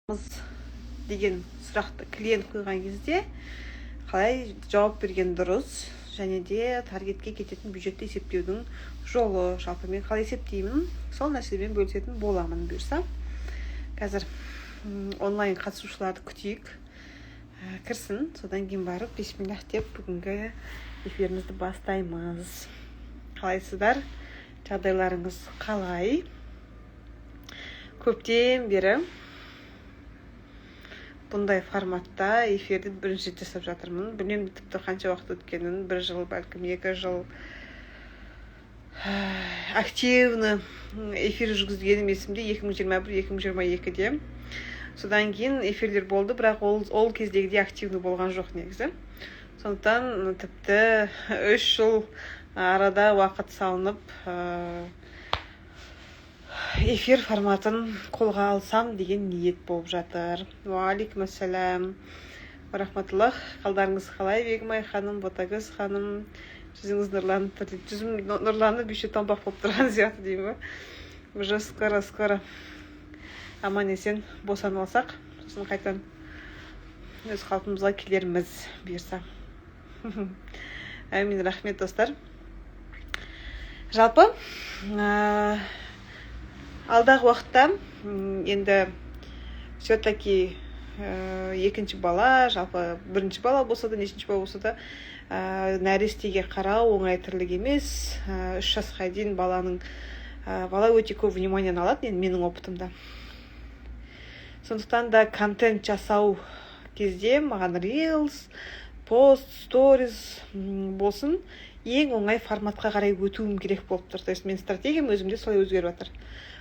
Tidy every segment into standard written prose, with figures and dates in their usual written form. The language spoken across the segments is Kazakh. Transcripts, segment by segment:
деген сұрақты клиент қойған кезде қалай жауап берген дұрыс, және де таргетке кететін бюджетті есептеудің жолы, жалпы мен қалай есептеймін, сол нәрсемен бөлісетін боламын бұйырса. Қазір онлайн қатысушыларды күтейік, кірсін, содан кейін барып бисмиллах деп бүгінгі эфирімізді бастаймыз. Қалайсыздар? Жағдайларыңыз қалай? Көптен бері бұндай форматта эфирді бірінші жасап жатырмын. Білмеймін тіпті қанша уақыт өткенін, 1 жыл, бәлкім 2 жыл активны эфир жүргізгенім есімде 2021-2022-де. Содан кейін эфирлер болды, бірақ ол кездегідей активны болған жоқ негізі. Сондықтан тіпті 3 жыл арада уақыт салынып, эфир форматын қолға алсам деген ниет болып жатыр. Уалейкум ассалам. Рахматуллах. Қалдарыңыз қалай, Бегімай ханым, Ботагөз ханым? Жүзіңіз нұрланып тұр. Жүзім нұрланып, бүйше томпақ болып тұрған сияқты деймін. Уже скоро аман есен босанып алсақ, сосын қайтадан өз қалпымызға келерміз бұйырса. Әмин, рахмет достар. Жалпы алдағы уақытта енді все-таки екінші бала, жалпы бірінші бала болса да, нешінші бала болса да, нәрестеге қарау оңай тірлік емес. 3 жасқа дейін бала өте көп вниманиені алады, менің опытымда. Сондықтан да контент жасау кезде маған Reels, пост, stories болсын, ең оңай форматқа қарай өтуім керек болып тұр. То есть мен стратегиям өзімде солай өзгеріп жатыр.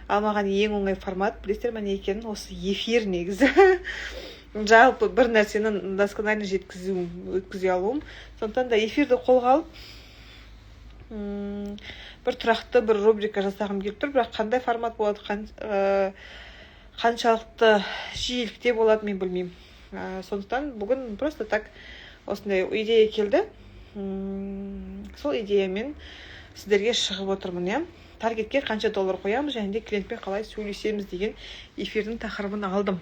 Ал маған ең оңай формат, білесіздер ме не екенін, осы эфир негізі. Жалпы бір нәрсені досконально өткізе алуым. Сондықтан да эфирді қолға алып, бір тұрақты бір рубрика жасағым келіп тұр, бірақ қандай формат болады, қаншалықты жиілікте болады, мен білмеймін. Сондықтан бүгін просто так осындай идея келді. Сол идеямен сіздерге шығып отырмын. Таргетке қанша доллар қоямыз, және де клиентпен қалай сөйлесеміз деген эфирдің тақырыбын алдым.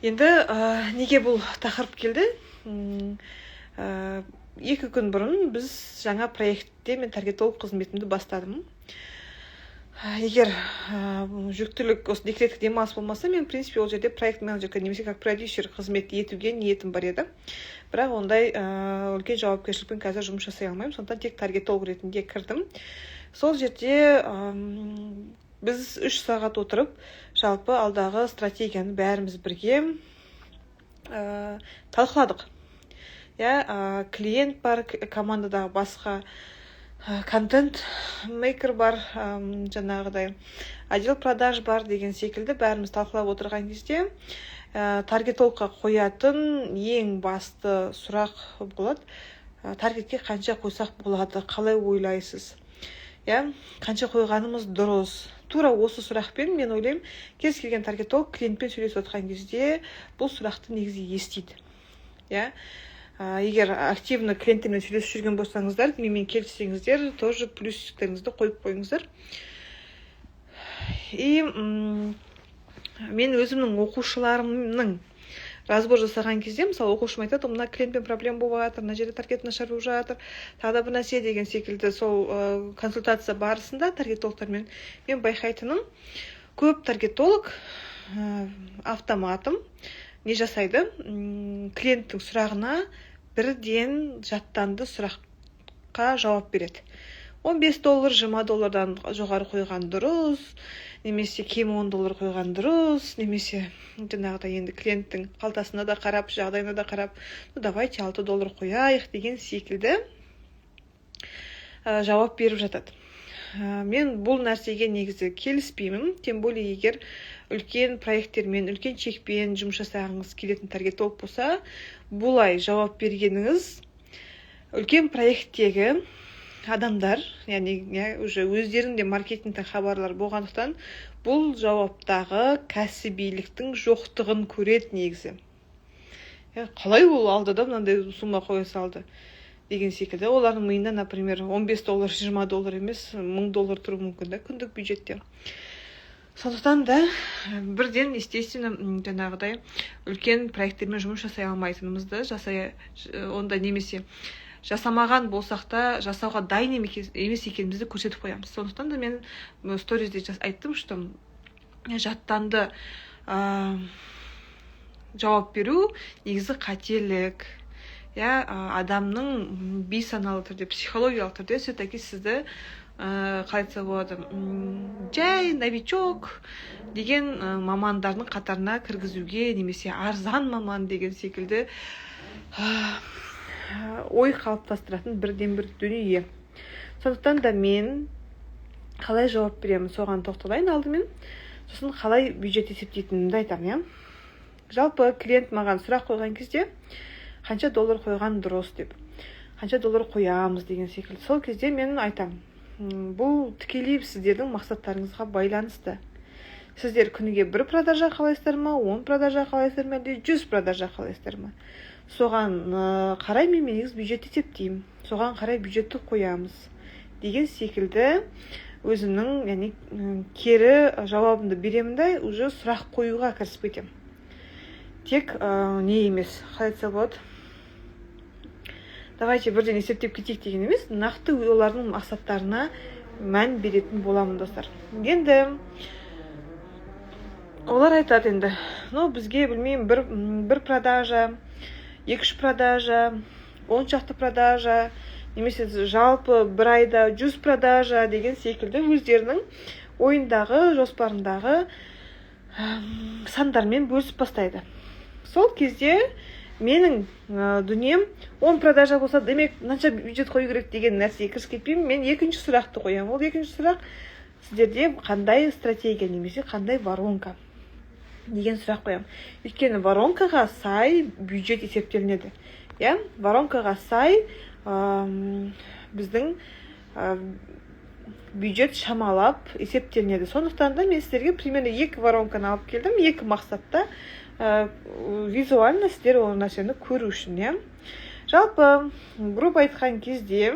Енді неге бұл тақырып келді? 2 күн бұрын біз жаңа проектте мен таргетолог қызметімді бастадым. Егер жүктілік, осы декреттік демалыс болмаса, мен в принципе ол жерде проект менеджерка немесе как продюсер қызмет етуге ниетім бар еді. Бірақ ондай үлкен жауапкершілікпен қазір жұмыс жасай алмаймын, сондықтан тек таргетолог ретінде кірдім. Сол жерде біз 3 сағат отырып, жалпы алдағы стратегияны бәріміз бірге талқыладық. Клиент бар, командадағы басқа контент мейкер бар, жаңағыдай отдел продаж бар деген секілді бәріміз талқылап отырған кезде таргетологқа қоятын ең басты сұрақ болады. Таргетке қанша қойсақ болады, қалай ойлайсыз? Қанша қойғанымыз дұрыс? Тура осы сұрақпен мен ойлаймын, кез келген таргетолог клиентпен сөйлесіп отқан кезде бұл сұрақты негізі естиді. Егер активно клиенттермен сөйлесіп жүрген болсаңыздар, менімен келіссеңіздер, тоже плюстеріңізді қойып қойыңыздар. И мен өзімнің оқушыларымның разбор жасаған кезде, мысалы оқушым айтады, мына клиентпен проблема болып жатыр, мына жерде таргет нашар болып жатыр, тағы да бір нәрсе деген секілді. Сол консультация барысында таргетологтармен мен байқайтыным, көп таргетолог автоматом не жасайды? Клиенттің сұрағына бірден жаттанды сұраққа жауап береді. $15, $20 жоғары қойған дұрыс, немесе кем $10 қойған дұрыс, немесе жаңағыдай енді клиенттің қалтасына да қарап, жағдайына да қарап, давайте $6 қояйық деген секілді жауап беріп жатады. Мен бұл нәрсеге негізі келіспеймін. Тем более егер үлкен проекттермен, үлкен чекпен жұмыс жасағыңыз келетін таргетолог болса, бұлай жауап бергеніңіз үлкен проекттегі адамдар, уже өздерінде маркетингтен хабарлар болғандықтан, бұл жауаптағы кәсібиліктің жоқтығын көреді негізі. Қалай ол алды да мынандай сумма қоя салды деген секілді. Олардың миында, например, $15, $20 емес, $1000 тұру мүмкін да күндік бюджетте. Сондықтан да бірден естественно жаңағыдай үлкен проекттермен жұмыс жасай алмайтынымызды онда немесе жасамаған болсақ та жасауға дайын емес екенімізді көрсетіп қоямыз. Сондықтан да мен сторизде айттым, что жаттанды жауап беру негізі қателік. Адамның бейсаналы түрде, психологиялық түрде все-таки сізді қалай айтса болады, жай новичок деген мамандардың қатарына кіргізуге, немесе арзан маман деген секілді ой қалыптастыратын бірден бір дүние. Сондықтан да мен қалай жауап беремін, соған тоқталайын алдымен. Сосын қалай бюджет есептейтінімді айтамын. Жалпы клиент маған сұрақ қойған кезде қанша доллар қойған дұрыс деп, қанша доллар қоямыз деген секілді. Сол кезде мен айтамын, бұл тікелей сіздердің мақсаттарыңызға байланысты. Сіздер күніге 1 продажа қалайсыздар ма, 10 продажа қалайсыздар ма, 100 продажа қалайсыздар ма? Соған қарай мен негіз бюджет есептеймін. Соған қарай бюджетті қоямыз деген секілді өзімнің кері жауабымды беремін да, уже сұрақ қоюға кірісіп кетемін. Тек не емес, қалай айтса болады, давайте бірден есептеп кетейік деген емес, нақты олардың мақсаттарына мән беретін боламын, достар. Енді олар айтады енді, бізге білмеймін, бір продажа, 2 продажа, 10 шақты продажа, немесе жалпы бір айда 100 продажа деген секілді өздерінің ойындағы, жоспарындағы сандармен бөлісіп бастайды. Сол кезде менің дүнием 10 продажа болса, демек мынанша бюджет қою керек деген нәрсеге кірісіп кетпеймін. Мен екінші сұрақты қоямын. Ол екінші сұрақ сіздерде қандай стратегия немесе қандай воронка деген сұрақ қоямын. Өйткені воронкаға сай бюджет есептелінеді. Воронкаға сай біздің бюджет шамалап есептелінеді. Сондықтан да мен сіздерге примерно 2 воронканы алып келдім, 2 мақсатта визуально сіздер ол нәрсені көру үшін. Жалпы грубо айтқан кезде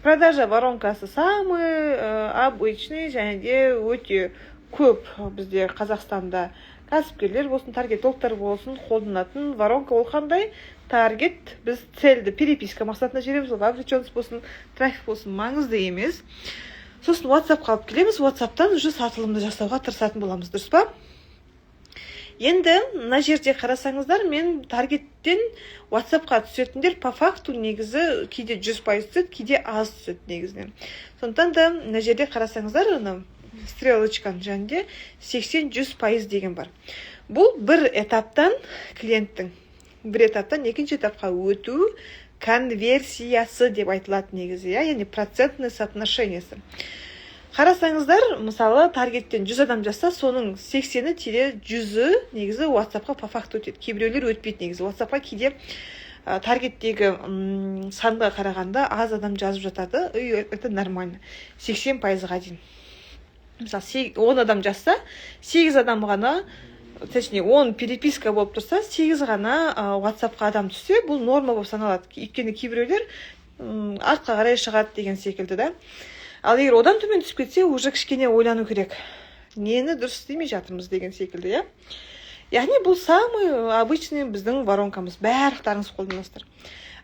продажа воронкасы самый обычный және де өте көп бізде Қазақстанда кәсіпкерлер болсын, таргетологтар болсын қолданатын воронка. Ол қандай? Таргет, біз цельді переписка мақсатына жібереміз, вовлеченность болсын, трафик болсын, маңызды емес. Сосын WhatsApp-қа алып келеміз, WhatsApp-тан уже сатылымды жасауға тырысатын боламыз, дұрыс па? Енді мына жерде қарасаңыздар, мен таргеттен WhatsApp-қа түсетіндер по факту негізі кейде 100% түседі, кейде аз түседі негізінен. Сондықтан да мына жерде қарасаңыздар, стрелочканың жанында 80-100% деген бар. Бұл бір этаптан клиенттің бір этаптан екінші этапқа өту конверсиясы деп айтылады негізі, яғни процентный соотношениесі. Қарасаңыздар, мысалы таргеттен 100 адам жасса, соның 80-100 негізі WhatsApp-қа по факту өтеді. Кейбіреулер өтпейді негізі. WhatsApp-қа кейде таргеттегі санға қарағанда аз адам жазып жатады. Это нормально. 80%-ға дейін. Мысалы 10 адам жасса, 8 адам ғана, точнее 10 переписка болып тұрса, 8 ғана WhatsApp-қа адам түссе, бұл норма болып саналады. Өйткені кейбіреулер артқа қарай шығады деген секілді да. Ал егер одан төмен түсіп кетсе, уже кішкене ойлану керек. Нені дұрыс істемей жатырмыз деген секілді, Яғни бұл самый обычный біздің воронкамыз. Барлықтарыңыз қолданасыздар.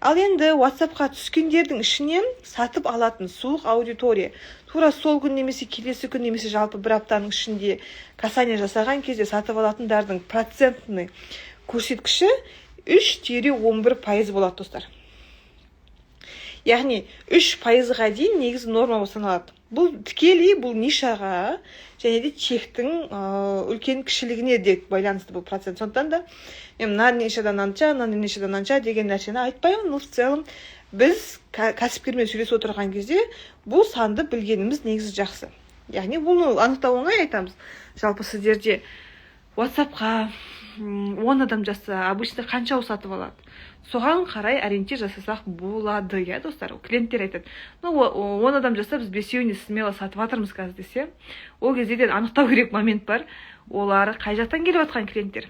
Ал енді WhatsApp-қа түскендердің ішінен сатып алатын суық аудитория, тура сол күн немесе келесі күн немесе жалпы бір аптаның ішінде касание жасаған кезде сатып алатындардың процентный көрсеткіші 3-11% болады, достар. Яғни 3%-ға дейін негізі норма болып саналады. Бұл тікелей бұл нишаға және де чектің үлкен кішілігіне де байланысты бұл процент. Сондықтан да мына нишадан анша деген нәрсені айтпаймын. В целом біз кәсіпкермен сөйлесіп отырған кезде бұл санды білгеніміз негізі жақсы. Яғни бұл анықтау оңай, айтамыз. Жалпы сіздерде WhatsApp-қа 10 адам жасса, обычно қанша сатып алады? Соған қарай ориентир жасасақ болады, достар. Клиенттер айтады, 10 адам жасса, біз 5-еуіне смело сатып жатырмыз қазір десе, ол кезде анықтау керек момент бар. Олар қай жақтан келіп жатқан клиенттер?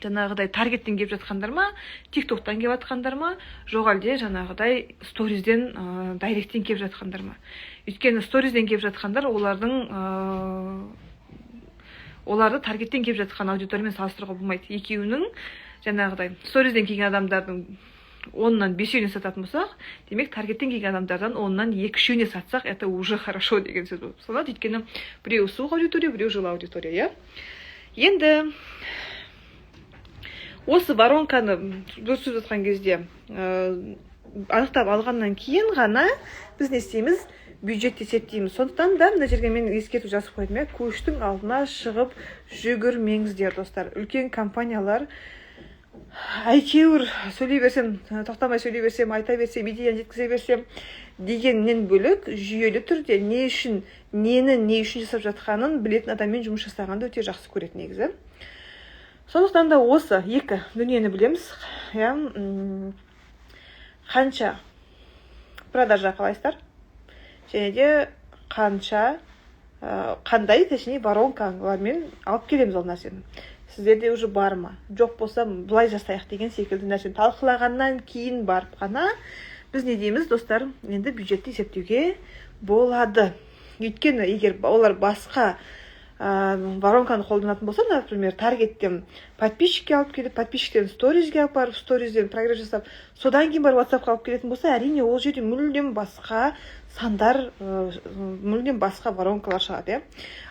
жаңағыдай таргеттен келіп жатқандар ма, тиктоктан келіп жатқандар ма, жоқ әлде жаңағыдай сторизден, дайректен келіп жатқандар ма. Өйткені сторизден келіп жатқандар оларды таргеттен келіп жатқан аудиториямен салыстыруға болмайды. Екеуінің жаңағыдай сторизден келген адамдардың 10-нан 5-еуіне сататын болсақ, демек таргеттен келген адамдардан 10-нан 2-3-еуіне сатсақ, это уже хорошо деген сөз болып саналады. Өйткені біреуі суық аудитория, біреуі жылы аудитория, Енді осы воронканы өткізіп жатқан кезде анықтап алғаннан кейін ғана біз не істейміз? Бюджет есептейміз. Сондықтан да мына жерге мен ескерту жазып қойдым. Көштің алдына шығып жүгірмеңіздер, достар. Үлкен компаниялар әйтеуір сөйлей берсем, тоқтамай сөйлей берсем, айта берсем, идеяны жеткізе берсем дегеннен бөлек жүйелі түрде не үшін жасап жатқанын білетін адаммен жұмыс жасағанды өте жақсы көреді негізі. Сондықтан да осы екі дүниені білеміз. Қанша продажа қалайсыздар? Және де қандай воронкалармен алып келеміз ол нәрсені. Сіздерде уже бар ма? Жоқ болса, бұлай жасайық деген секілді нәрсені талқылағаннан кейін барып қана біз не дейміз, достар, енді бюджетті есептеуге болады. Өйткені егер олар басқа воронканы қолданатын болса, например, таргеттен подписчикке алып келіп, подписчиктен сторизге алып барып, сторизден прогресс жасап, содан кейін барып WhatsAppқа алып келетін болса, әрине ол жерде мүлдем басқа сандар, мүлдем басқа воронкалар шығады.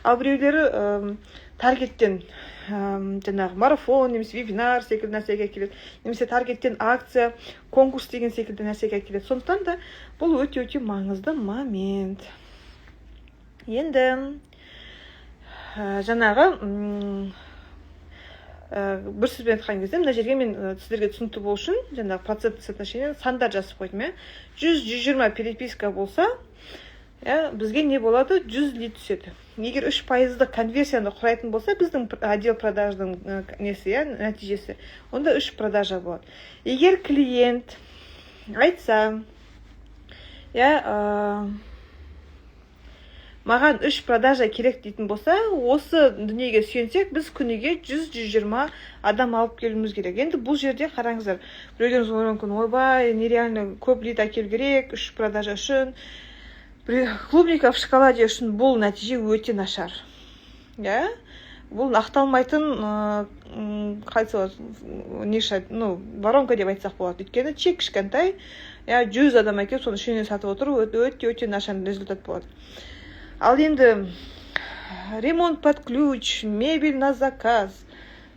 Ал біреулері таргеттен жаңағы марафон, немесе вебинар секілді нәрсеге келеді, немесе таргеттен акция, конкурс деген секілді нәрсеге келеді. Сондықтан да бұл өте маңызды момент. Енді жаңағы бір сөзбен айтқан кезде, мына жерге мен сіздерге түсінікті болу үшін жаңағы процент соотношение сандар жазып қойдым. 100-120 переписка болса, бізге не болады? 100 лид түседі. Егер 3% конверсияны құрайтын болса, біздің отдел продаждың нәтижесі, онда 3 продажа болады. Егер клиент айтса, маған 3 продажа керек дейтін болса, осы дүниеге сүйенсек, біз күніге 100-120 адам алып келуіміз керек. Енді бұл жерде қараңыздар, біреулеріңіз ойлауы мүмкін, ойбай, нереально көп лид әкел керек, 3 продажа үшін. Клубника в шоколаде үшін бұл нәтиже өте нашар. Бұл ақталмайтын воронка деп айтсақ болады. Өйткені чек кішкентай, 100 адам әкеліп, соны үшінен сатып отыру өте нашар результат болады. Ал енді ремонт под ключ, мебель на заказ.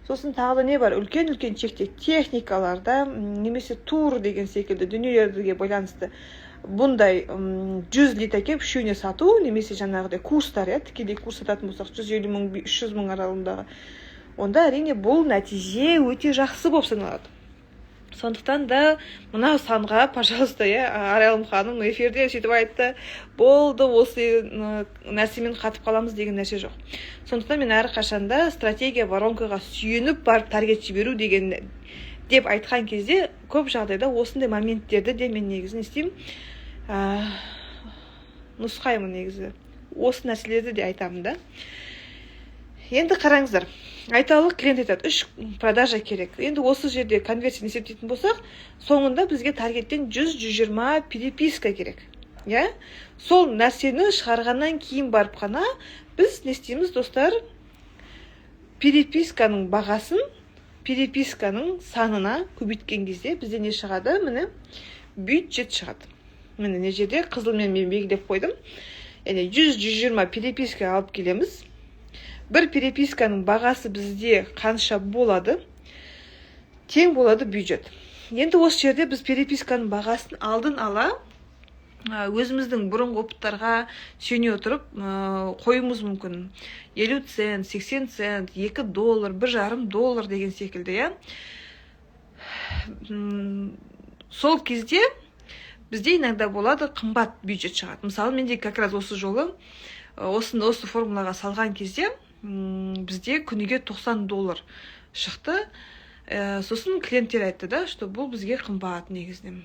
Сосын тағы не бар? Үлкен чекте техникаларда, немесе тур деген секілді дүниелерге байланысты бұндай 100 лид әкеп үшеуіне сату, немесе жаңағыдай курстар, тікелей курс сататын болсақ 150 мың, 300 мың аралығындағы. Онда әрине бұл нәтиже өте жақсы болып саналады. Сондықтан да мына санға, пожалуйста, Арайлым ханым эфирде сөйтіп айтты, болды, осы нәрсемен қатып қаламыз деген нәрсе жоқ. Сондықтан мен әрқашанда стратегия воронкаға сүйеніп барып таргет жіберу деген деп айтқан кезде көп жағдайда осындай моменттерді де мен негізін істеймін, нұсқаймын негізі. Осы нәрселерді де айтамын да. Енді қараңыздар, айталық клиент айтады, 3 продажа керек. Енді осы жерде конверсияны есептейтін болсақ, соңында бізге таргеттен 100-120 переписка керек. Сол нәрсені шығарғаннан кейін барып қана біз не істейміз, достар, переписканың бағасын, переписканың санына көбейткен кезде бізде не шығады? Міне бюджет шығады. Міне не жерде қызылмен мен белгілеп қойдым. 100-120 переписка алып келеміз. Бір переписканың бағасы бізде қанша болады? Тең болады бюджет. Енді осы жерде біз переписканың бағасын алдын ала өзіміздің бұрынғы опыттарға сүйене отырып қоюымыз мүмкін. 50 цент, 80 цент, $2, $1,5 деген секілді. Сол кезде бізде иногда болады қымбат бюджет шығады. Мысалы, менде как раз осы жолы осы формулаға салған кезде бізде күніге $90 шықты. Сосын клиенттер айтты да, что бұл бізге қымбат негізінен.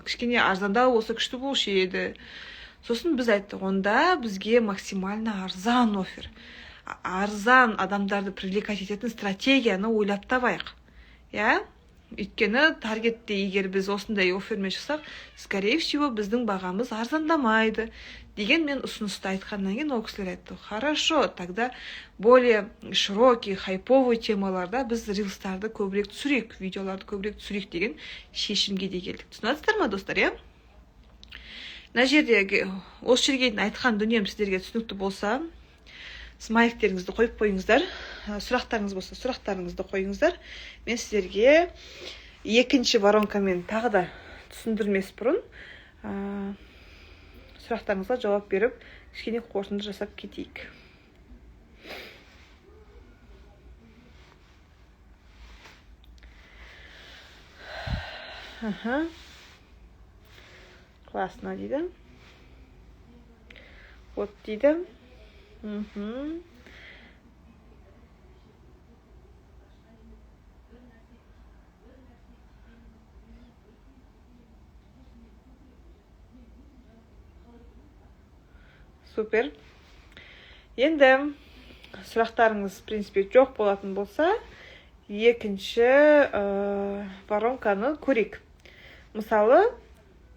Кішкене арзандау осы күшті болушы еді. Сосын біз айттық, онда бізге максимально арзан офер. арзан адамдарды привлекать ететін стратегияны ойлап табайық. Иә? Өйткені таргетте егер біз осындай оффермен шықсақ, скорее всего, біздің бағамыз арзандамайды деген мен ұсынысты айтқаннан кейін ол кісілер айтты: хорошо, тогда более широкий, хайповый темаларда біз рилстарды көбірек түсірейік, видеоларды көбірек түсірейік деген шешімге де келдік. Түсінесіздер ма, достар, иә? Мына жерде осы жерге дейін айтқан дүнием сіздерге түсінікті болса, смайликтеріңізді қойып қойыңыздар. Сұрақтарыңыз болса, сұрақтарыңызды қойыңыздар. Мен сіздерге екінші воронкамен тағы да түсіндірмес бұрын сұрақтарыңызға жауап беріп, кішкене қорытынды жасап кетейік. Классно дейді. Вот дейді. Супер. Енді сұрақтарыңыз, в принципе, жоқ болатын болса, екінші воронканы көрейік. Мысалы,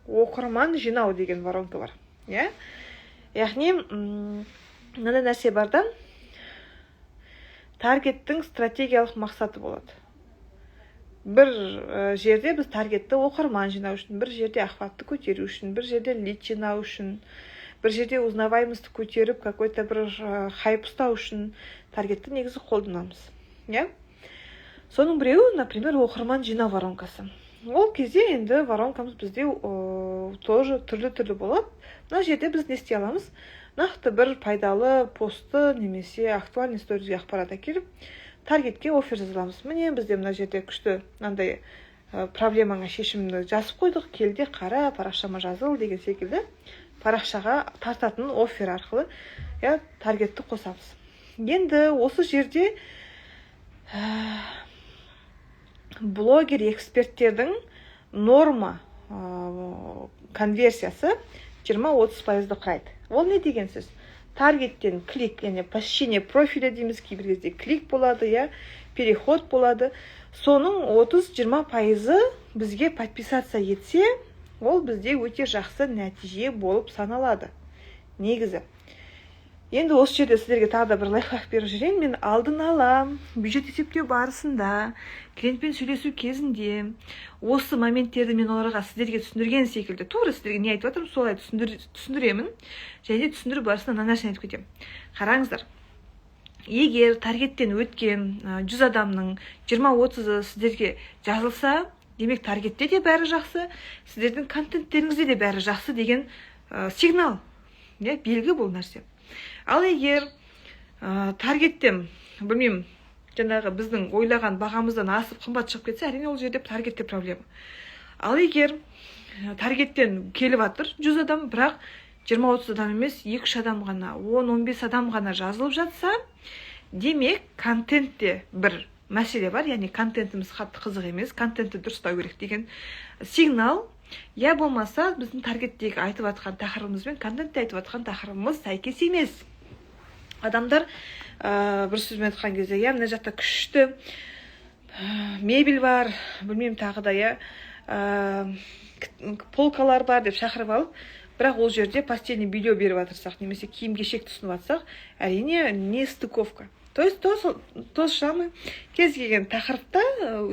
оқырман жинау деген воронка бар. Яғни, мынандай нәрсе бар да, таргеттің стратегиялық мақсаты болады. Бір жерде біз таргетті оқырман жинау үшін, бір жерде охватты көтеру үшін, бір жерде лид жинау үшін, бір жерде узнаваемостьті көтеріп, какой-то бір хайп ұстау үшін таргетті негізі қолданамыз. Соның біреуі, например, оқырман жинау воронкасы. Ол кезде енді воронкамыз бізде тоже түрлі болады. Мына жерде біз не істей аламыз? Нақты бір пайдалы постты немесе актуальный сторизге ақпарат әкеліп, таргетке оффер жазыламыз. Міне бізде мына жерде күшті мынандай проблемаңа шешімді жазып қойдық, келде қара, парақшама жазыл деген секілді парақшаға тартатын оффер арқылы таргетті қосамыз. Енді осы жерде блогер эксперттердің норма конверсиясы 20-30%-ды құрайды. Ол не деген сөз? Таргеттен клик, яғни посещение профиля дейміз, кейбір кезде клик болады, переход болады. Соның 30-20%-ы бізге подписация етсе, ол бізде өте жақсы нәтиже болып саналады. Негізі. Енді осы жерде сіздерге тағы да бір лайфхак беріп жүрейін. Мен алдын ала бюджет есептеу барысында, клиентпен сөйлесу кезінде осы моменттерді мен оларға сіздерге түсіндірген секілді, тура сіздерге не айтып жатырмын, солай түсіндіремін. Және түсіндіру барысында мына нәрсені айтып кетемін. Қараңыздар. Егер таргеттен өткен 100 адамның 20-30-ы сіздерге жазылса, демек таргетте де бәрі жақсы, сіздердің контенттеріңізде де бәрі жақсы деген сигнал, белгі бұл нәрсе. Ал егер таргеттен, білмеймін, жаңағы біздің ойлаған бағамыздан асып қымбат шығып кетсе, әрине ол жерде таргетте проблема. Ал егер таргеттен келіп жатыр 100 адам, бірақ 20-30 адам емес, 2-3 адам ғана, 10-15 адам ғана жазылып жатса, демек контентте бір мәселе бар, яғни контентіміз қатты қызық емес, контентті дұрыстау керек деген сигнал. Я болмаса біздің таргеттегі айтып жатқан тақырыбымыз бен контентте айтып жатқан тақырыбымыз сәйкес емес. Адамдар бір сөзбен айтқан кезде, мына жақта күшті мебель бар, білмеймін тағы да полкалар бар деп шақырып алып, бірақ ол жерде постельный белье беріп жатырсақ, немесе киім кешек түсініп жатсақ, әрине не стыковка. То есть то же самое кез келген тақырыпта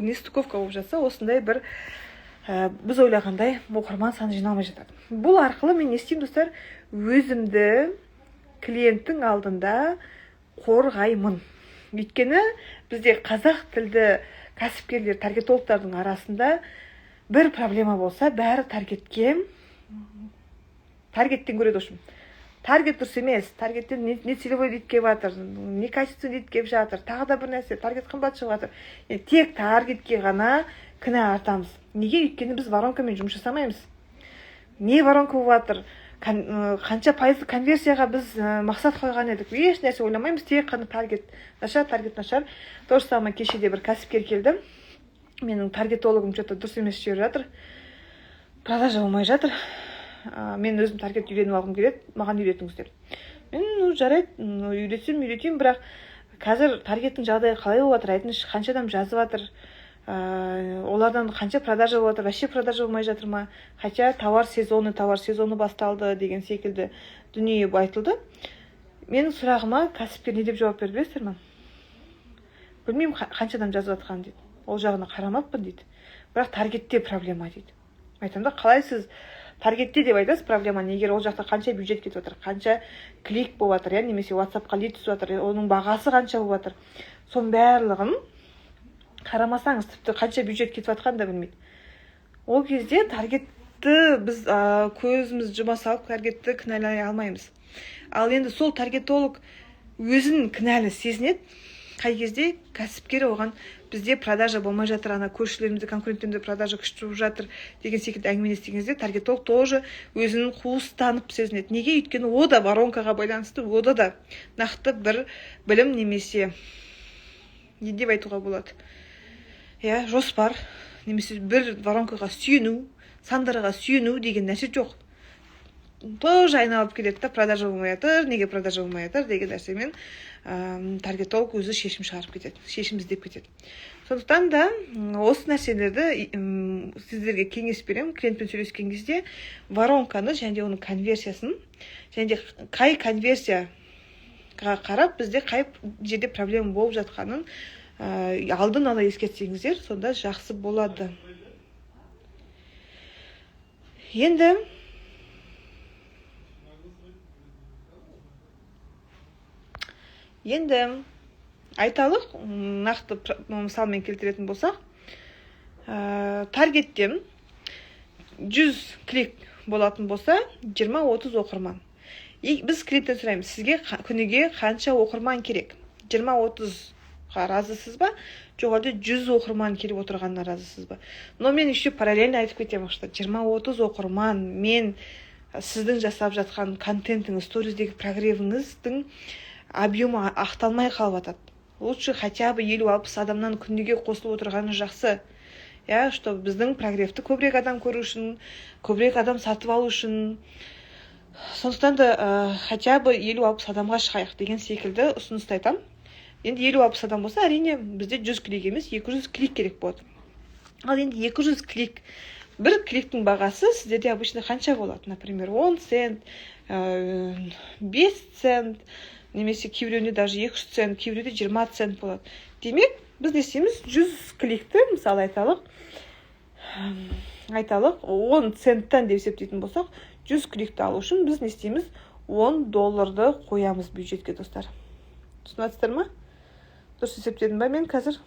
нестыковка болып жатса, осындай бір біз ойлағандай оқырман саны жиналмай жатады. Бұл арқылы мен не істеймін, достар? Өзімді клиенттің алдында қорғаймын. Өйткені бізде қазақ тілді кәсіпкерлер, таргетологтардың арасында бір проблема болса, бәрі таргеттен көреді үшін. Таргет дұрыс емес, таргеттен не целевой лид келіп жатыр, не качественный лид келіп жатыр, тағы да бір нәрсе, таргет қымбат шығып жатыр. Тек таргетке ғана кінә артамыз. Неге? Өйткені біз воронкамен жұмыс жасамаймыз. Не воронка болып жатыр, қанша пайызды конверсияға біз мақсат қойған едік, еш нәрсе ойламаймыз, тек қана таргет нашар. То же самое кешеде бір кәсіпкер келді, менің таргетологым что-то дұрыс емес жүріп жатыр, продажа болмай жатыр, мен өзім таргет үйреніп алғым келеді, маған үйретіңіз деп. мен жарайды, үйретейін, бірақ қазір таргеттің жағдайы қалай болып жатыр, айтыңызшы, қанша адам жазып жатыр, олардан қанша продажа болып жатыр, вообще продажа болмай жатыр ма, хотя товар сезоны басталды деген секілді дүние айтылды. Менің сұрағыма кәсіпкер не деп жауап берді білесіздер ме? Білмеймін қанша адам жазып жатқанын дейді, ол жағына қарамаппын дейді, бірақ таргетте проблема дейді. Айтамын да, қалай сіз таргетте деп айтасыз проблеманы, егер ол жақта қанша бюджет кетіп жатыр, қанша клик болып жатыр, немесе WhatsApp-қа лид түсіп жатыр, оның бағасы қанша болып жатыр, соның барлығын қарамасаңыз, тіпті қанша бюджет кетіп жатқанын да білмейді. Ол кезде таргетті біз көзіміз жұма салып таргетті кінәлай алмаймыз. Ал енді сол таргетолог өзін кінәлі сезінеді қай кезде? Кәсіпкер оған бізде продажа болмай жатыр, ана көршілерімізде, конкуренттерімізде продажа күшті болып жатыр деген секілді әңгіме естіген кезде таргетолог тоже өзінің қуыстанып сезінеді. Неге? Өйткені о да воронкаға байланысты, ода да нақты бір білім немесе не деп айтуға болады, жоспар, немесе бір воронкаға сүйену, сандарға сүйену деген нәрсе жоқ. Тоже айналып келеді да, продажа болмай жатыр, неге продажа болмай жатыр деген нәрсемен таргетолог өзі шешім шығарып кетеді, шешім іздеп кетеді. Сондықтан да осы нәрселерді сіздерге кеңес беремін. Клиентпен сөйлескен кезде воронканы және оның конверсиясын, және қай конверсияға қарап бізде қай жерде проблема болып жатқанын алдын ала ескертсеңіздер, сонда жақсы болады. Енді айталық, нақты мысалмен келтіретін болсақ, таргеттен 100 клик болатын болса, 20-30 оқырман. Біз клиенттен сұраймыз, сізге күніге қанша оқырман керек? 20-30-ға разысыз ба? Жоқ, 100 оқырман келіп отырғанына разысыз ба? Но мен еще параллельно айтып кетемін, что 20-30 оқырман мен сіздің жасап жатқан контентіңіз, сториздегі прогревіңіздің объемы ақталмай қалып жатады. Лучше хотя бы 50-60 адамнан күніге қосылып отырғаны жақсы. Что біздің прогревті көбірек адам көру үшін, көбірек адам сатып алу үшін. Сондықтан да хотя бы 50-60 адамға шығайық деген секілді ұсынысты айтамын. Енді 50-60 адам болса, әрине бізде 100 клик емес, 200 клик керек болады. Ал енді 200 клик, бір кликтің бағасы сіздерде обычно қанша болады? Например, 10 цент, 5 цент, немесе кейбіреуінде даже 200 цент, кейбіреуде 20 цент болады. Демек, біз не істейміз? 100 кликті, мысалы айталық 10 центтен деп есептейтін болсақ, 100 кликті алу үшін біз не істейміз? $10 қоямыз бюджетке, достар. Түсінесіздер ма? Дұрыс есептедім ба мен қазір?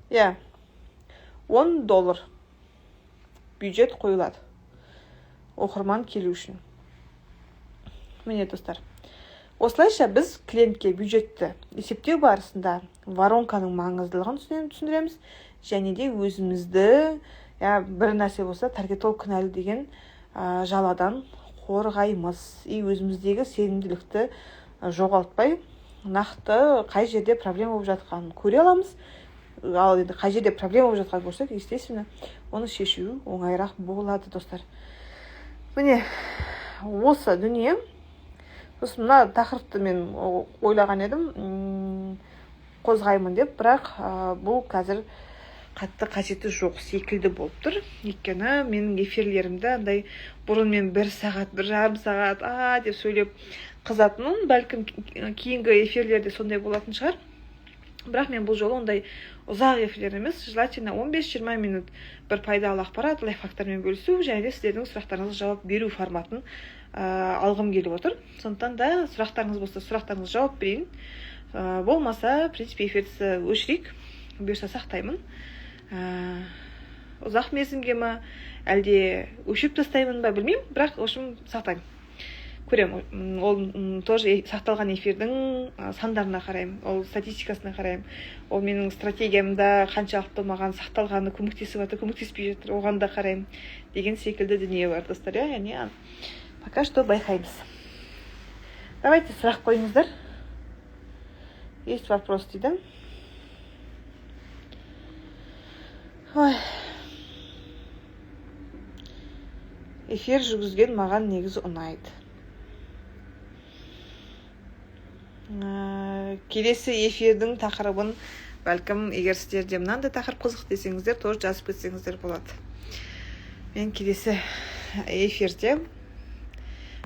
$10 бюджет қойылады оқырман келу үшін. Міне, достар. Осылайша біз клиентке бюджетті есептеу барысында воронканың маңыздылығын түсіндіреміз, және де өзімізді, бір нәрсе болса, таргетолог кінәлі деген жаладан қорғаймыз. Өзіміздегі сенімділікті жоғалтпай, нақты қай жерде проблема болып жатқанын көре аламыз. Ал енді қай жерде проблема болып жатқан көрсек, естественно, оны шешу оңайырақ болады, достар. Міне, осы дүние. Сосын мына тақырыпты мен ойлаған едім, қозғаймын деп, бірақ бұл қазір қатты қажеті жоқ секілді болып тұр. Өйткені менің эфирлерімді андай бұрын мен 1 сағат, 1,5 сағат деп сөйлеп қызатынмын. Бәлкім кейінгі эфирлерде сондай болатын шығар. Бірақ мен бұл жолы ондай ұзақ эфирлер емес, желательно 15-20 минут бір пайдалы ақпарат, лайфхактармен бөлісу, және де сіздердің сұрақтарыңызға жауап беру форматын алғым келіп отыр. Сондықтан да сұрақтарыңыз болса, сұрақтарыңызға жауап берейін. Болмаса, в принципе, эфирді өшірейік, бұйырса сақтаймын. Ұзақ мерзімге ма, әлде өшіріп тастаймын ба, білмеймін, бірақ общем сақтаймын. Көремін, ол тоже сақталған эфирдің сандарына қараймын, ол статистикасына қараймын. Ол менің стратегиямда қаншалықты маған сақталғаны көмектесіп жатыр, көмектеспей жатыр, оған да қараймын деген секілді дүние бар, достар. Яғни пока что байқаймыз. Давайте сұрақ қойыңыздар. Есть вопрос дейді. эфир жүргізген маған негізі ұнайды. Келесі эфирдің тақырыбын бәлкім егер сіздерде мынандай тақырып қызық десеңіздер, тоже жазып кетсеңіздер болады. Мен келесі эфирде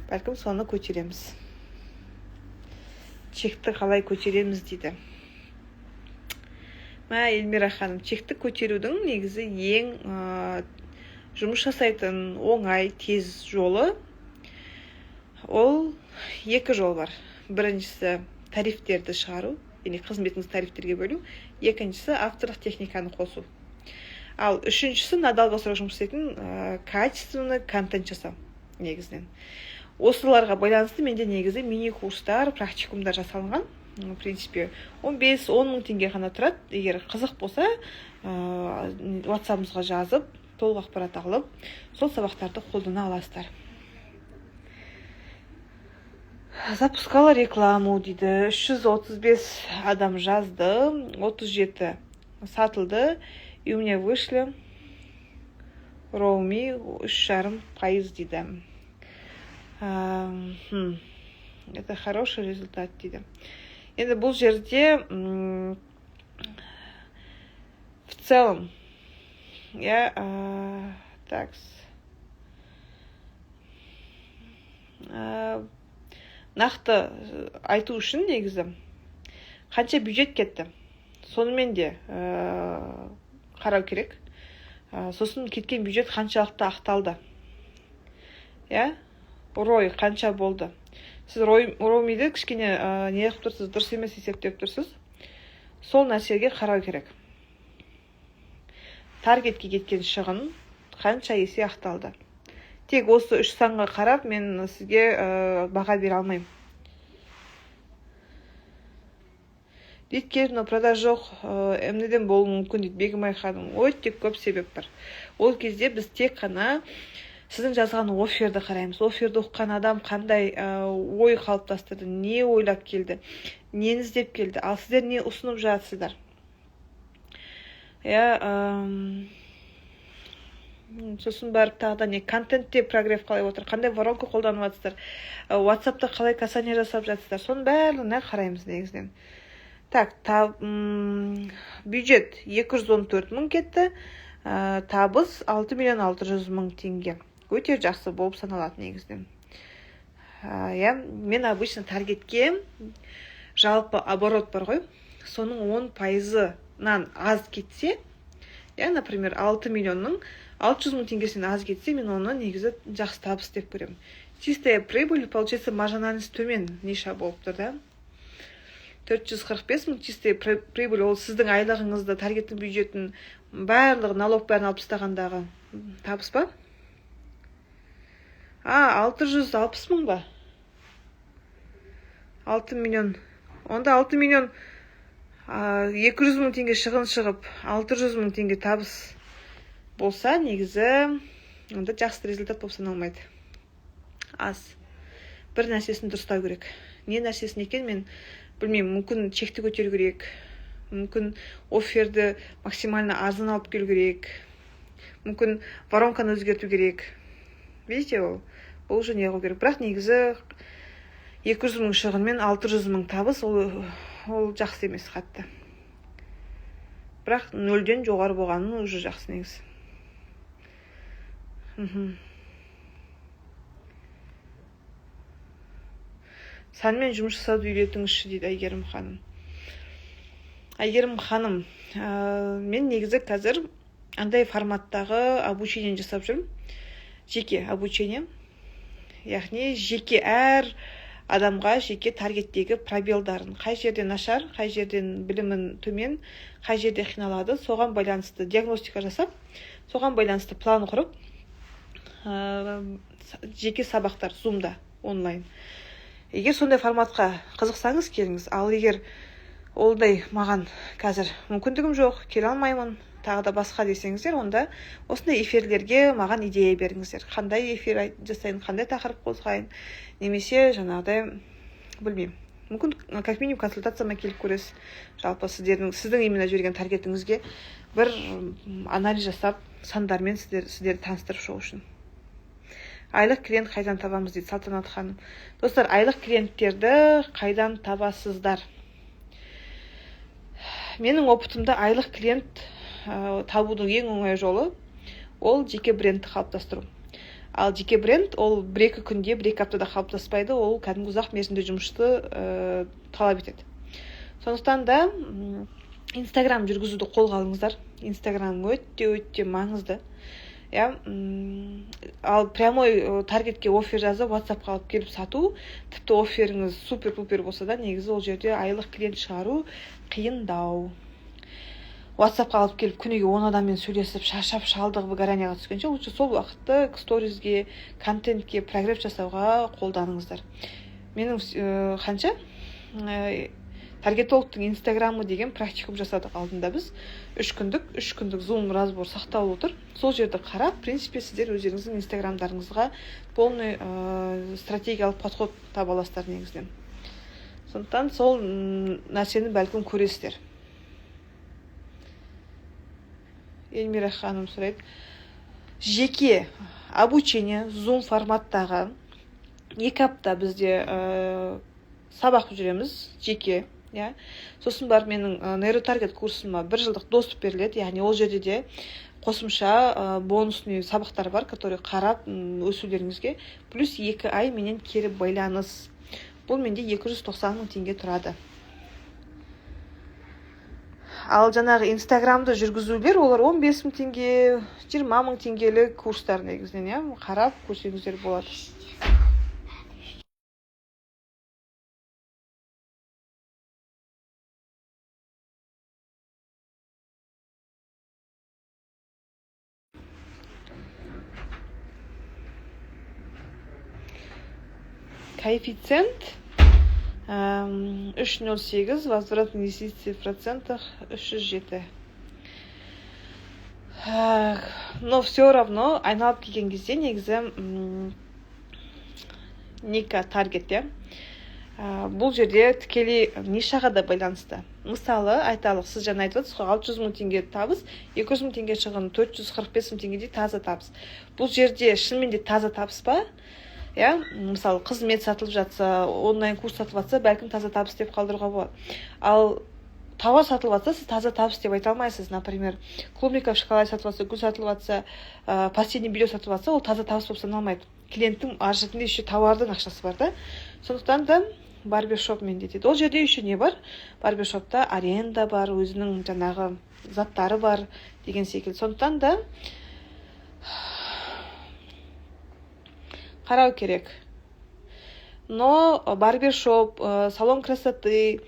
бәлкім соны көтереміз. Чекті қалай көтереміз дейді. Эльмира ханым, чекті көтерудің негізі ең жұмыс жасайтын оңай, тез жолы. Ол екі жол бар. Біріншісі тарифтерді шығару, яғни қызметіңіз тарифтерге бөлу. Екіншісі авторлық техниканы қосу. Ал үшіншісі надалға сұрақ жұмыс істейтін качественный контент жасау негізінен. Осыларға байланысты менде негізі мини-курстар, практикумдар жасалынған. В принципе, 15-10 мың теңге ғана тұрады. Егер қызық болса, WhatsApp-ымызға жазып, толық ақпарат алып, сол сабақтарды қолдана аласыздар. Запускала рекламу дейді. 335 адам жазды, 37 сатылды, и у меня вышли роуми 3,5% дейді. Это хороший результат дейді. Енді бұл жерде в целом нақты айту үшін негізі қанша бюджет кетті, сонымен де қарау керек. Сосын кеткен бюджет қаншалықты ақталды, рой қанша болды. Сіз роумиді кішкене не қылып тұрсыз, дұрыс емес есептеп тұрсыз. Сол нәрсеге қарау керек. Таргетке кеткен шығын қанша есе ақталды. Тек осы үш санға қарап мен сізге баға бере алмаймын. Дейткер, но продаж жоқ, эмнеден болуы мүмкін дейді Бегімай ханым. Өте көп себеп бар. Ол кезде біз тек қана сіздің жазған офферді қараймыз. Офферді оқыған адам қандай ой қалыптастырды, не ойлап келді, нені іздеп келді, ал сіздер не ұсынып жатсыздар. Сосын барып тағда не контентте прогресс қалай отыр, қандай воронка қолданып жатсыздар, WhatsApp-та қалай касание жасап жатсыздар, соның бәріне қараймыз негізінен. Так, бюджет 214 мың кетті, табыс 6,600,000 теңге. Өте жақсы болып саналады негізінен. Мен обычно таргетке жалпы оборот бар ғой, соның 10%-нан аз кетсе, например, 6 миллионның 600,000 теңгесінен аз кетсе, мен оны негізі жақсы табыс деп көремін. Чистая прибыль, получается, маржинальность төмен ниша болып тұр, да? 445 мың чистая прибыль, ол сіздің айлығыңызды, таргеттің бюджетін барлығы налог бәрін алып тастағандағы табыс ба? 660 мың ба? 6 миллион. Онда 6 миллион 200 мың теңге шығын шығып, 600 мың теңге табыс болса, негізі онда жақсы результат болып саналмайды. Аз. Бір нәрсесін дұрыстау керек. Не нәрсесін екен мен білмеймін, мүмкін чекті көтеру керек, мүмкін офферді максимально арзан алып келу керек, мүмкін воронканы өзгерту керек. Видите, ол уже не қылу керек. Бірақ негізі 200 мың шығын мен 600 мың табыс, ол жақсы емес қатты. Бірақ 0-ден жоғары болғаны уже жақсы негізі. Санмен жұмыс жасауды үйретіңізші дейді Әйгерім ханым. Әйгерім ханым, мен негізі қазір андай форматтағы обучение жасап жүрмін. Жеке обучение. Яғни жеке әр адамға жеке таргеттегі пробелдарын, қай жерден нашар, қай жерден білімін төмен, қай жерде қиналады, соған байланысты диагностика жасап, соған байланысты план құрып, жеке сабақтар Zoom-да онлайн. Егер сондай форматқа қызықсаңыз келіңіз, ал егер олдай маған қазір мүмкіндігім жоқ, келе алмаймын, тағы да басқа десеңіздер, онда осындай эфирлерге маған идея беріңіздер. Қандай эфир жасайын, қандай тақырып қозғайын, немесе жаңағыдай білмеймін. Мүмкін как минимум консультацияма келіп көресіз. Жалпы сіздің именно жіберген таргетіңізге бір анализ жасап, сандармен сіздерді таныстырып шығу үшін. Айлық клиент қайдан табамыз дейді Салтанат ханым. Достар, айлық клиенттерді қайдан табасыздар? Менің опытымда айлық клиент табудың ең оңай жолы ол жеке брендті қалыптастыру. Ал жеке бренд ол 1-2 күнде, 1-2 аптада қалыптаспайды, ол кәдімгі ұзақ мерзімді жұмысты талап етеді. Сондықтан да Инстаграм жүргізуді қолға алыңыздар. Инстаграм өте маңызды. Ал прямой таргетке оффер жазып, WhatsApp-қа алып келіп сату, тіпті офферіңіз супер-пупер болса да, негізі ол жерде айлық клиент шығару қиындау. WhatsApp-қа алып келіп күніге 10 адаммен сөйлесіп, шаршап шалдығы выгораняға түскенше, лучше сол уақытты сторизге, контентке, прогресс жасауға қолданыңыздар. Менің қанша таргетологтың инстаграмы деген практикум жасадық алдында біз. 3 күндік зум разбор сақталып отыр. Сол жерді қарап, в принципе, сіздер өздеріңіздің инстаграмдарыңызға полный стратегиялық подход таба аласыздар негізінен. Сондықтан сол нәрсені бәлкім көресіздер. Эльмира ханым сұрайды. Жеке обучение зум форматтағы 2 апта бізде сабақ жүреміз, жеке. Сосын барып менің нейротаргет курсыма 1 жылдық доступ беріледі, яғни ол жерде де қосымша бонусный сабақтар бар, которые қарап өсулеріңізге, плюс 2 ай менен кері байланыс. Бұл менде 290 мың теңге тұрады. Ал жаңағы инстаграмды жүргізулер, олар 15 мың теңге, 20 мың теңгелік курстар негізінен, қарап көрсеңіздер болады. Коэффициент 3,08, возврат инвестиций в процентах 307. Но все равно айналып келген кезде негізі Ника таргет, бұл жерде тікелей нишаға да байланысты. Мысалы, айталық, сіз жаңа айтып отырсыз, 600 мың теңге табыс, 200 мың теңге шығын, 445 мың теңгедей таза табыс. Бұл жерде шынымен де таза табыс па? Мысалы, қызмет сатылып жатса, онлайн курс сатылып жатса, бәлкім таза табыс деп қалдыруға болады. Ал тауар сатылып жатса, сіз таза табыс деп айта алмайсыз. Например, клубника в шоколаде сатылып жатса, гүл сатылып жатса, последний белье сатылып жатса, ол таза табыс болып саналмайды. Клиенттің аржатында еще тауардың ақшасы бар да. Сондықтан да барбершоп мен дейді. Ол жерде еще не бар? Барбершопта аренда бар, өзінің жаңағы заттары бар деген секілді. Сондықтан да қарау керек. Но барбершоп, салон красоты,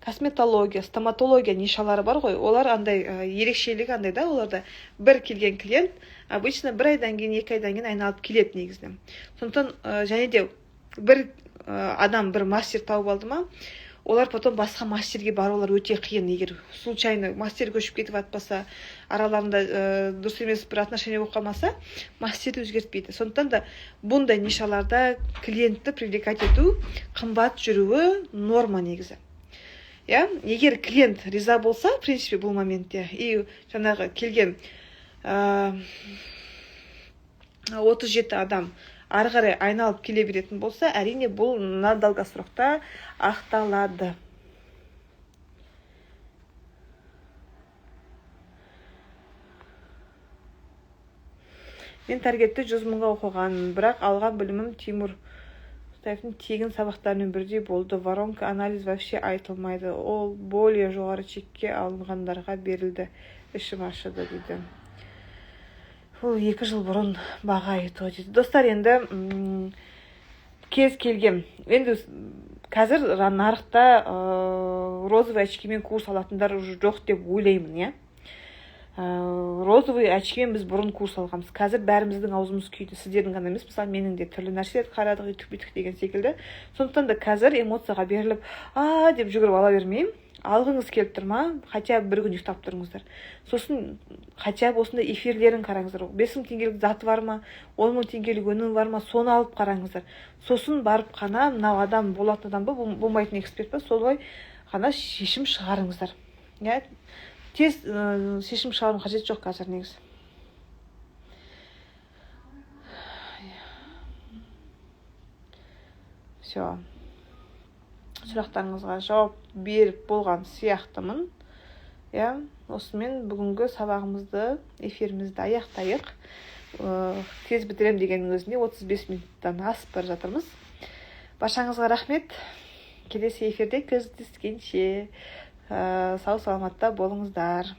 косметология, стоматология нишалары бар ғой, олар андай ерекшелігі андай да, оларда бір келген клиент обычно 1 айдан кейін, 2 айдан кейін айналып келеді негізінен. Сондықтан және де бір адам бір мастер тауып алды ма, олар потом басқа мастерге барулар өте қиын. Егер случайно мастер көшіп кетіп атпаса, араларында дұрыс емес бір отношение болып қалмаса, мастерді өзгертпейді. Сондықтан да бұндай нишаларда клиентті привлекать ету, қымбат жүруі норма негізі. Егер клиент риза болса, в принципе, бұл моментте, и жаңағы келген 37 адам ары қарай айналып келе беретін болса, әрине бұл на долгосрокта ақталады. Мен таргетті 100 мыңға оқыған, бірақ алған білімім Тимур Мұстаевтың тегін сабақтарымен бірдей болды. Воронка анализ вообще айтылмайды. Ол более жоғары чекке алынғандарға берілді. Ішім ашыды дейді. Бұл 2 жыл бұрын баға айту дейді. Достар, енді кез келген. Енді қазір нарықта розовый очкимен курс алатындар жоқ деп ойлаймын, розовый очкимен біз бұрын курс алғанбыз. Қазір бәріміздің аузымыз күйді. Сіздердің ғана емес, мысалы менің де түрлі нәрселерді қарадық, үйтік деген секілді. Сондықтан да қазір эмоцияға беріліп, деп жүгіріп ала бермеймін. Алғыңыз келіп тұр ма, хотя бір күн ұйықтап тұрыңыздар. Сосын хотя осындай эфирлерін қараңыздар. 5 мың теңгелік заты бар ма, 10 мың теңгелік өнім бар ма, соны алып қараңыздар. Сосын барып қана мынау адам болатын адам ба, болмайтын эксперт па, солай ғана шешім шығарыңыздар. Тез шешім шығару қажет жоқ қазір негізі. Все. Сұрақтарыңызға жауап беріп болған сияқтымын. Иә, осымен бүгінгі сабағымызды, эфирімізді аяқтайық. Тез бітірем дегеннің өзінде 35 минуттан асып бара жатырмыз. Баршаңызға рахмет. Келесі эфирде кездескенше сау саламатта болыңыздар.